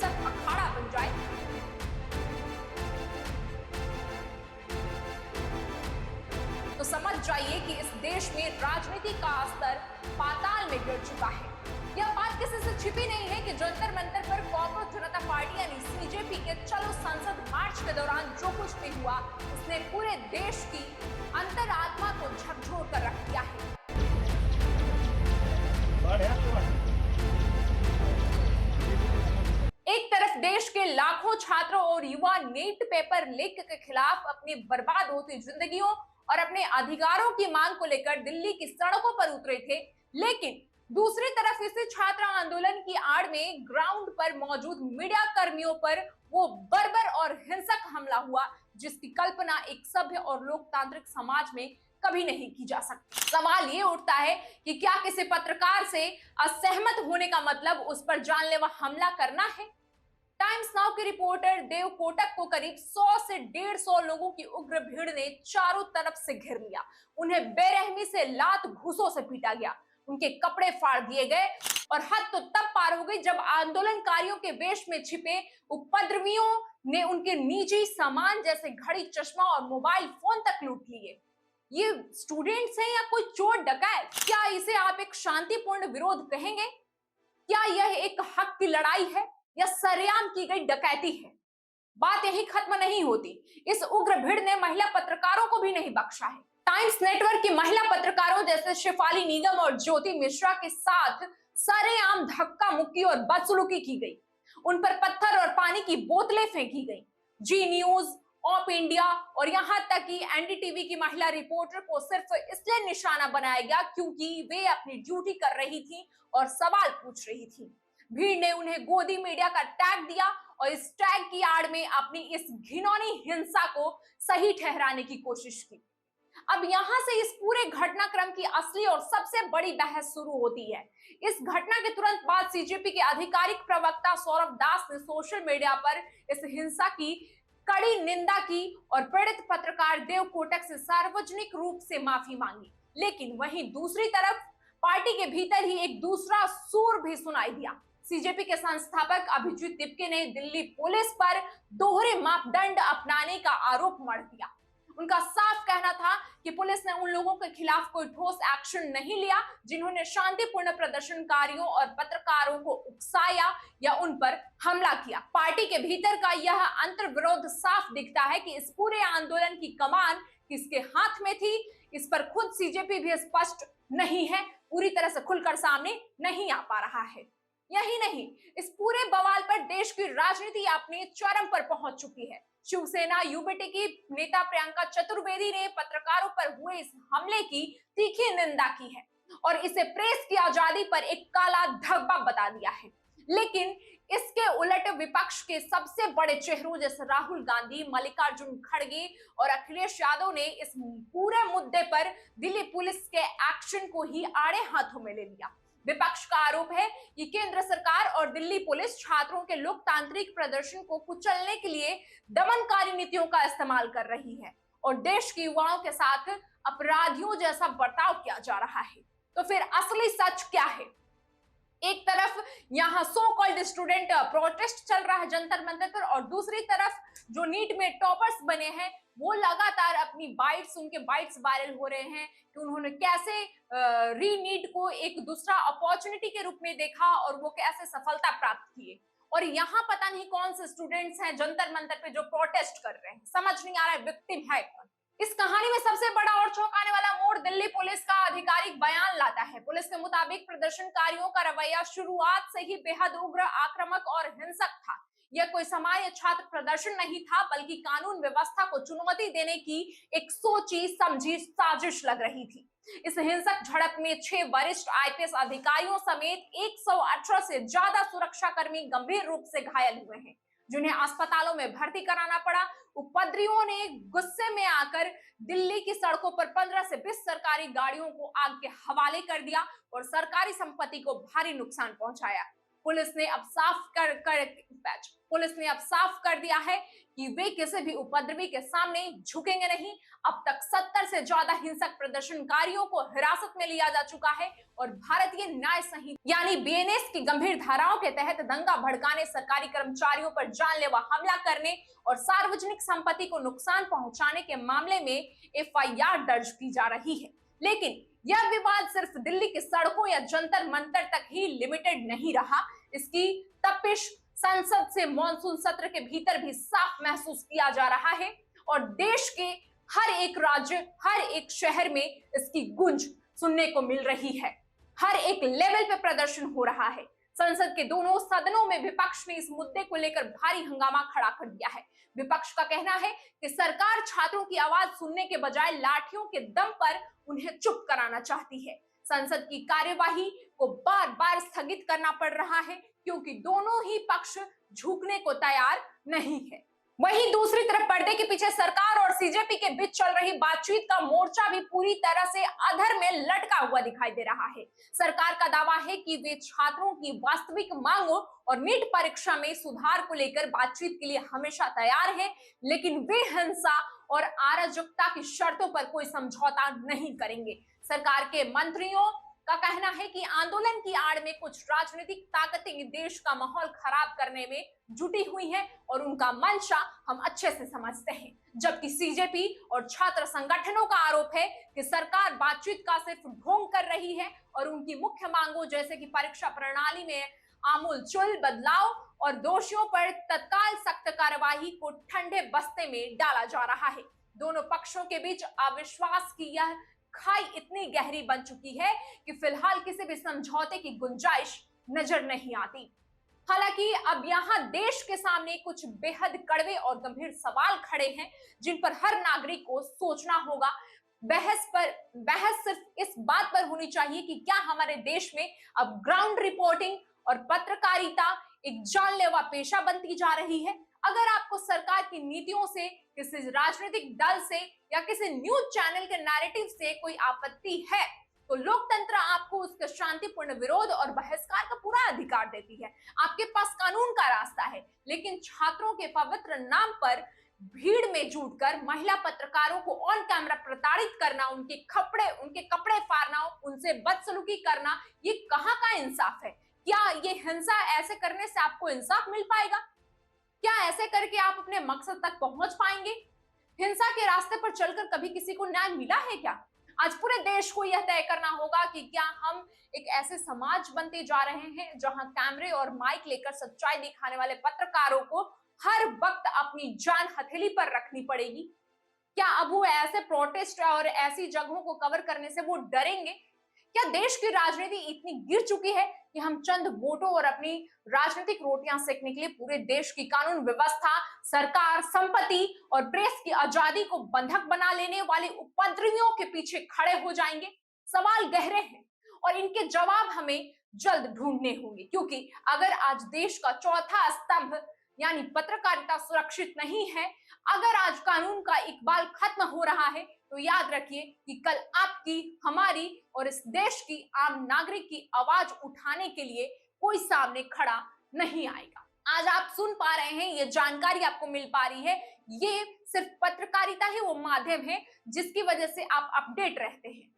हिंसक अखाड़ा बन जाए। तो समझ जाइए कि इस देश में राजनीति का स्तर पाताल में गिर चुका है। यह बात किसी से छिपी नहीं है कि जंतर मंतर पर कॉकरोच जनता पार्टी यानी सीजेपी के चलो संसद मार्च के दौरान जो कुछ भी हुआ, उसने पूरे देश की अंतरात्मा को झकझोर कर रख दिया है। एक तरफ देश के लाखों छात्रों और युवा नीट पेपर लीक के खिलाफ अपनी बर्बाद होती जिंदगियों और अपने अधिकारों की मांग को लेकर दिल्ली की सड़कों पर उतरे थे, लेकिन दूसरी तरफ इसी छात्र आंदोलन की आड़ में ग्राउंड पर मौजूद मीडिया कर्मियों पर वो बर्बर और हिंसक हमला हुआ जिसकी कल्पना एक सभ्य और लोकतांत्रिक समाज में कभी नहीं की जा सकती। सवाल ये उठता है कि क्या किसी पत्रकार से असहमत होने का मतलब उस पर जानलेवा हमला करना है? टाइम्स नाउ के रिपोर्टर देव कोटक को करीब 100 से 150 लोगों की उग्र भीड़ ने चारों तरफ से घेर लिया। उन्हें बेरहमी से लात घूंसों से पीटा गया, उनके कपड़े फाड़ दिए गए और हद तो तब पार हो गई जब आंदोलनकारियों के वेश में छिपे उपद्रवियों ने उनके निजी सामान जैसे घड़ी, चश्मा और मोबाइल फोन तक लूट लिए। ये स्टूडेंट्स हैं या कोई चोर डकैत? क्या इसे आप एक शांतिपूर्ण विरोध कहेंगे? क्या यह एक हक की लड़ाई है या सरेआम की गई डकैती है? बात यही खत्म नहीं होती। इस उग्र भीड़ ने महिला पत्रकारों को भी नहीं बख्शा है। टाइम्स नेटवर्क की महिला पत्रकारों जैसे शेफाली निगम और ज्योति मिश्रा के साथ सरेआम धक्का मुक्की और बदसलूकी की गई। उन पर पत्थर और पानी की बोतलें फेंकी गई। जी न्यूज, ऑप इंडिया और यहां तक कि एनडीटीवी की महिला रिपोर्टर को सिर्फ इसलिए निशाना बनाया गया क्योंकि वे अपनी ड्यूटी कर रही थी और सवाल पूछ रही थी। भीड़ ने उन्हें गोदी मीडिया का टैग दिया और इस टैग की आड़ में अपनी इस घिनौनी हिंसा को सही ठहराने की कोशिश की। अब यहां से इस पूरे घटनाक्रम की असली और सबसे बड़ी बहस शुरू होती है। इस घटना के तुरंत बाद सीजेपी के आधिकारिक प्रवक्ता सौरभ दास ने सोशल मीडिया पर इस हिंसा की कड़ी निंदा की और पीड़ित पत्रकार देव कोटक से सार्वजनिक रूप से माफी मांगी। लेकिन वहीं दूसरी तरफ पार्टी के भीतर ही एक दूसरा सूर भी सुनाई दिया। सीजेपी के संस्थापक अभिजीत तिपके ने दिल्ली पुलिस पर दोहरे मापदंड अपनाने का आरोप मढ़ दिया। उनका साफ कहना था कि पुलिस ने उन लोगों के खिलाफ कोई ठोस एक्शन नहीं लिया जिन्होंने शांतिपूर्ण प्रदर्शनकारियों और पत्रकारों को उकसाया या उन पर हमला किया। पार्टी के भीतर का यह अंतर्विरोध साफ दिखता है कि इस पूरे आंदोलन की कमान किसके हाथ में थी, इस पर खुद सीजेपी भी स्पष्ट नहीं है, पूरी तरह से खुलकर सामने नहीं आ पा रहा है। यही नहीं, इस पूरे बवाल पर देश की राजनीति अपने चरम पर पहुंच चुकी है। शिवसेना यूबीटी की नेता प्रियंका चतुर्वेदी ने पत्रकारों पर हुए इस हमले की तीखी निंदा की है और इसे प्रेस की आजादी पर एक काला धब्बा बता दिया है। लेकिन इसके उलट विपक्ष के सबसे बड़े चेहरों जैसे राहुल गांधी, मल्लिकार्जुन खड़गे और अखिलेश यादव ने इस पूरे मुद्दे पर दिल्ली पुलिस के एक्शन को ही आड़े हाथों में ले लिया। विपक्ष का आरोप है कि केंद्र सरकार और दिल्ली पुलिस छात्रों के लोकतांत्रिक प्रदर्शन को कुचलने के लिए दमनकारी नीतियों का इस्तेमाल कर रही है और देश के युवाओं के साथ अपराधियों जैसा बर्ताव किया जा रहा है। तो फिर असली सच क्या है? एक तरफ यहाँ सो कॉल्ड स्टूडेंट प्रोटेस्ट चल रहा है जंतर मंतर पर और दूसरी तरफ जो नीट में टॉपर्स बने हैं वो लगातार अपनी बाइट्स, उनके बाइट्स वायरल हो रहे हैं कि उन्होंने कैसे री नीट को एक दूसरा अपॉर्चुनिटी के रूप में देखा और वो कैसे सफलता प्राप्त किए। और यहाँ पता नहीं कौन से स्टूडेंट्स हैं जंतर मंतर पे जो प्रोटेस्ट कर रहे हैं, समझ नहीं आ रहा है विक्टिम है कौन। इस कहानी में सबसे बड़ा और चौंकाने वाला मोड़ दिल्ली पुलिस का आधिकारिक बयान लाता है। पुलिस के मुताबिक प्रदर्शनकारियों का रवैया शुरुआत से ही बेहद उग्र, आक्रामक और हिंसक था। यह कोई सामान्य छात्र प्रदर्शन नहीं था बल्कि कानून व्यवस्था को चुनौती देने की एक सोची समझी साजिश लग रही थी। इस हिंसक झड़प में 6 वरिष्ठ आईपीएस अधिकारियों समेत 118 से ज्यादा सुरक्षाकर्मी गंभीर रूप से घायल हुए हैं, जिन्हें अस्पतालों में भर्ती कराना पड़ा। उपद्रवियों ने गुस्से में आकर दिल्ली की सड़कों पर 15 से 20 सरकारी गाड़ियों को आग के हवाले कर दिया और सरकारी संपत्ति को भारी नुकसान पहुंचाया। पुलिस ने अब साफ कर दिया है कि वे किसी भी उपद्रवी के सामने झुकेंगे नहीं। अब तक 70 से ज्यादा हिंसक प्रदर्शनकारियों को हिरासत में लिया जा चुका है और भारतीय न्याय संहिता यानी बीएनएस की गंभीर धाराओं के तहत दंगा भड़काने, सरकारी कर्मचारियों पर जानलेवा हमला करने और सार्वजनिक संपत्ति को नुकसान पहुंचाने के मामले में एफआईआर दर्ज की जा रही है। लेकिन यह विवाद सिर्फ दिल्ली की सड़कों या जंतर मंतर तक ही लिमिटेड नहीं रहा। इसकी तपिश संसद से मॉनसून सत्र के भीतर भी साफ महसूस किया जा रहा है और देश के हर एक राज्य, हर एक शहर में इसकी गूंज सुनने को मिल रही है। हर एक लेवल पे प्रदर्शन हो रहा है। संसद के दोनों सदनों में विपक्ष ने इस मुद्दे को लेकर भारी हंगामा खड़ा कर दिया है। विपक्ष का कहना है कि सरकार छात्रों की आवाज सुनने के बजाय लाठियों के दम पर उन्हें चुप कराना चाहती है। संसद की कार्यवाही को बार बार स्थगित करना पड़ रहा है क्योंकि दोनों ही पक्ष झुकने को तैयार नहीं है। वहीं दूसरी तरफ पर्दे के पीछे सरकार और सीजेपी के बीच चल रही बातचीत का मोर्चा भी पूरी तरह से अधर में लटका हुआ दिखाई दे रहा है। सरकार का दावा है कि वे छात्रों की वास्तविक मांगों और नीट परीक्षा में सुधार को लेकर बातचीत के लिए हमेशा तैयार है, लेकिन वे हिंसा और अराजकता की शर्तों पर कोई समझौता नहीं करेंगे। सरकार के मंत्रियों का कहना है कि आंदोलन की आड़ में कुछ राजनीतिक ताकतें देश का माहौल खराब करने में जुटी हुई हैं और उनका मंशा हम अच्छे से समझते हैं। जबकि सीजेपी और छात्र संगठनों का आरोप है कि सरकार बातचीत का सिर्फ ढोंग कर रही है और उनकी मुख्य मांगों जैसे कि परीक्षा प्रणाली में आमूलचूल बदलाव और दोषियों पर तत्काल सख्त कार्रवाई को ठंडे बस्ते में डाला जा रहा है। दोनों पक्षों के बीच अविश्वास की यह खाई इतनी गहरी बन चुकी है कि फिलहाल किसी भी समझौते की गुंजाइश नजर नहीं आती। हालांकि अब यहाँ देश के सामने कुछ बेहद कड़वे और गंभीर सवाल खड़े हैं जिन पर हर नागरिक को सोचना होगा। बहस सिर्फ इस बात पर होनी चाहिए कि क्या हमारे देश में अब ग्राउंड रिपोर्टिंग और पत्रकारिता एक जानलेवा पेशा बनती जा रही है। अगर आपको सरकार की नीतियों से, किसी राजनीतिक दल से या किसी न्यूज चैनल के नैरेटिव से कोई आपत्ति है तो लोकतंत्र आपको उसका शांतिपूर्ण विरोध और बहिष्कार का पूरा अधिकार देती है। आपके पास कानून का रास्ता है, लेकिन छात्रों के पवित्र नाम पर भीड़ में जुटकर महिला पत्रकारों को ऑन कैमरा प्रताड़ित करना, उनके कपड़े फाड़ना, उनसे बदसलूकी करना, ये कहाँ का इंसाफ है? क्या ये हिंसा ऐसे करने से आपको इंसाफ मिल पाएगा? क्या ऐसे करके आप अपने मकसद तक पहुंच पाएंगे? हिंसा के रास्ते पर चलकर कभी किसी को न्याय मिला है क्या? आज पूरे देश को यह तय करना होगा कि क्या हम एक ऐसे समाज बनते जा रहे हैं जहां कैमरे और माइक लेकर सच्चाई दिखाने वाले पत्रकारों को हर वक्त अपनी जान हथेली पर रखनी पड़ेगी? क्या अब वो ऐसे प्रोटेस्ट और ऐसी जगहों को कवर करने से वो डरेंगे? क्या देश की राजनीति इतनी गिर चुकी है कि हम चंद वोटों और अपनी राजनीतिक रोटियां सेकने के लिए पूरे देश की कानून व्यवस्था, सरकार, संपत्ति और प्रेस की आजादी को बंधक बना लेने वाले उपद्रवियों के पीछे खड़े हो जाएंगे? सवाल गहरे हैं और इनके जवाब हमें जल्द ढूंढने होंगे, क्योंकि अगर आज देश का चौथा स्तंभ यानी पत्रकारिता सुरक्षित नहीं है, अगर आज कानून का इकबाल खत्म हो रहा है, तो याद रखिए कि कल आपकी, हमारी और इस देश की आम नागरिक की आवाज उठाने के लिए कोई सामने खड़ा नहीं आएगा। आज आप सुन पा रहे हैं, ये जानकारी आपको मिल पा रही है, ये सिर्फ पत्रकारिता ही वो माध्यम है जिसकी वजह से आप अपडेट रहते हैं।